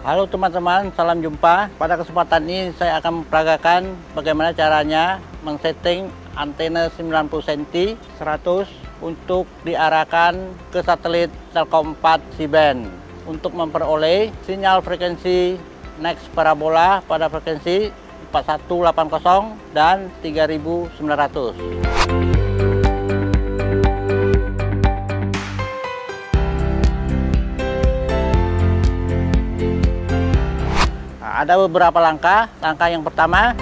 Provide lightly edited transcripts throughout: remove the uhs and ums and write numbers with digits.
Halo teman-teman, salam jumpa. Pada kesempatan ini saya akan memperagakan bagaimana caranya men-setting antena 90 cm 100 untuk diarahkan ke satelit Telkom 4 C-band untuk memperoleh sinyal frekuensi next parabola pada frekuensi 4180 dan 3900. Ada beberapa langkah. Langkah yang pertama,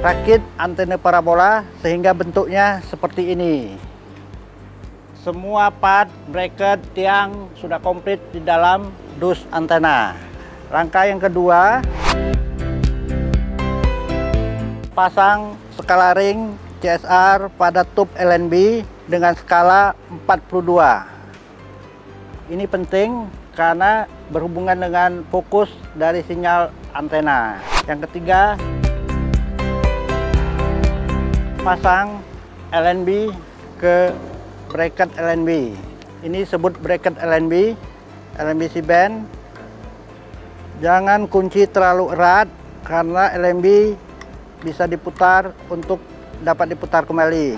rakit antena parabola sehingga bentuknya seperti ini. Semua part bracket yang sudah komplit di dalam dus antena. Langkah yang kedua, pasang skala ring CSR pada tube LNB dengan skala 42. Ini penting karena berhubungan dengan fokus dari sinyal antena. Yang ketiga, pasang LNB ke bracket LNB. Ini disebut bracket LNB C-band. Jangan kunci terlalu erat karena LNB bisa diputar untuk dapat diputar kembali.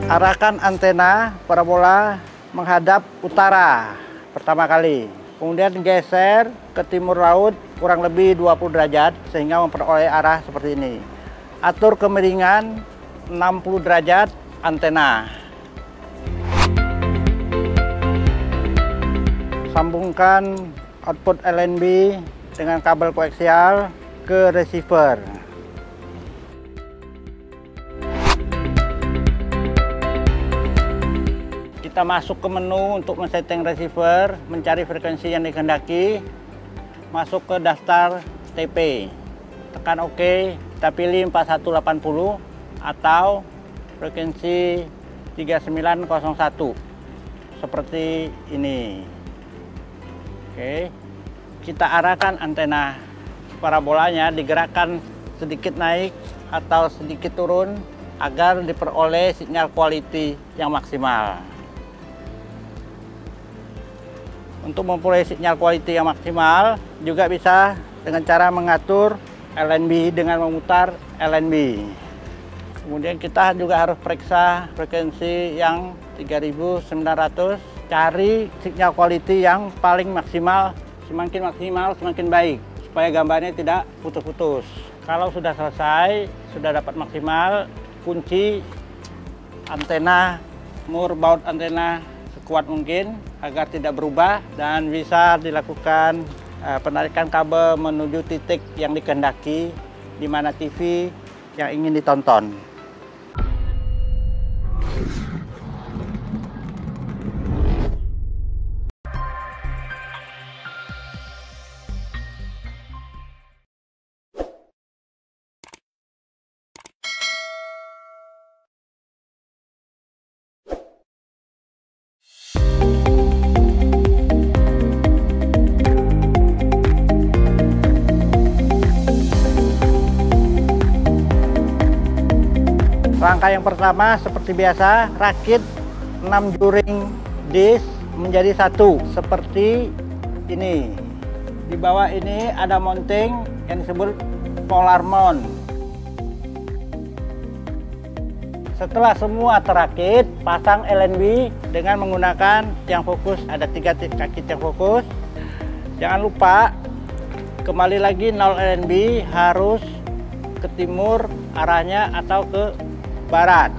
Arahkan antena parabola menghadap utara pertama kali, kemudian geser ke timur laut kurang lebih 20 derajat sehingga memperoleh arah seperti ini. Atur kemiringan 60 derajat antena. Sambungkan output LNB dengan kabel koaksial ke receiver. Kita masuk ke menu untuk men-setting receiver, mencari frekuensi yang dikehendaki, masuk ke daftar TP, tekan OK, kita pilih 4180 atau frekuensi 3901 seperti ini. Oke, kita arahkan antena parabolanya, digerakkan sedikit naik atau sedikit turun agar diperoleh sinyal quality yang maksimal. Untuk memperoleh sinyal quality yang maksimal juga bisa dengan cara mengatur LNB dengan memutar LNB. Kemudian kita juga harus periksa frekuensi yang 3900, cari sinyal quality yang paling maksimal, semakin maksimal semakin baik supaya gambarnya tidak putus-putus. Kalau sudah selesai, sudah dapat maksimal, kunci antena, mur baut antena sekuat mungkin agar tidak berubah dan bisa dilakukan penarikan kabel menuju titik yang dikehendaki di mana TV yang ingin ditonton. Langkah yang pertama seperti biasa, rakit 6 juring disk menjadi satu seperti ini. Di bawah ini ada mounting yang disebut polar mount. Setelah semua terakit, pasang LNB dengan menggunakan tiang fokus. Ada 3 kaki tiang fokus. Jangan lupa kembali lagi 0 LNB harus ke timur arahnya atau ke barat.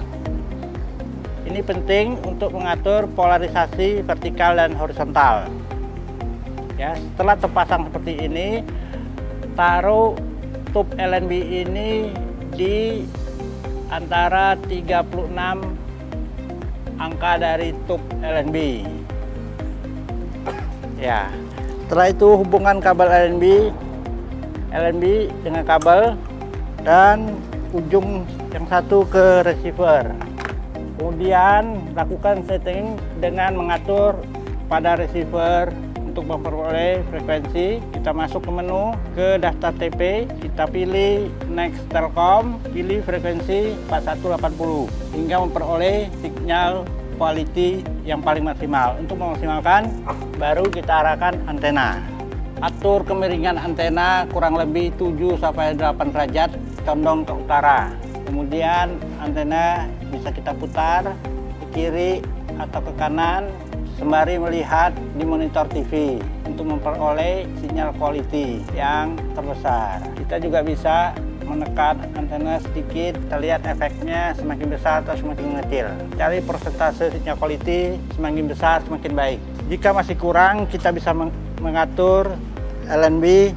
Ini penting untuk mengatur polarisasi vertikal dan horizontal. Ya, setelah terpasang seperti ini, taruh tube LNB ini di antara 36 angka dari tube LNB. Ya, setelah itu hubungkan kabel LNB dengan kabel dan ujung yang satu ke receiver. Kemudian lakukan setting dengan mengatur pada receiver untuk memperoleh frekuensi. Kita masuk ke menu, ke daftar TP, kita pilih Next Telkom, pilih frekuensi 4180 hingga memperoleh sinyal quality yang paling maksimal. Untuk memaksimalkan, baru kita arahkan antena. Atur kemiringan antena kurang lebih 7-8 derajat condong ke utara. Kemudian antena bisa kita putar ke kiri atau ke kanan sembari melihat di monitor TV untuk memperoleh sinyal quality yang terbesar. Kita juga bisa menekan antena sedikit, kita lihat efeknya semakin besar atau semakin mengecil. Cari persentase sinyal quality semakin besar semakin baik. Jika masih kurang, kita bisa mengatur LNB,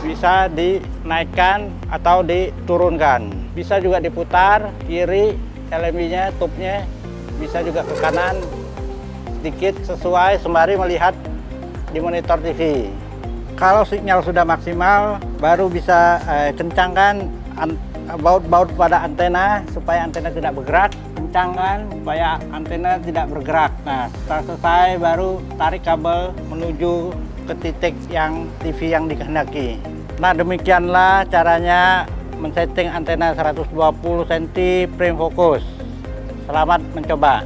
bisa dinaikkan atau diturunkan. Bisa juga diputar kiri LNB-nya, tube-nya, bisa juga ke kanan sedikit sesuai sembari melihat di monitor TV. Kalau sinyal sudah maksimal, baru bisa kencangkan baut-baut pada antena supaya antena tidak bergerak. Kencangkan supaya antena tidak bergerak. Nah, setelah selesai baru tarik kabel menuju ke titik yang TV yang dikehendaki. Nah, demikianlah caranya men-setting antena 120 cm frame fokus. Selamat mencoba.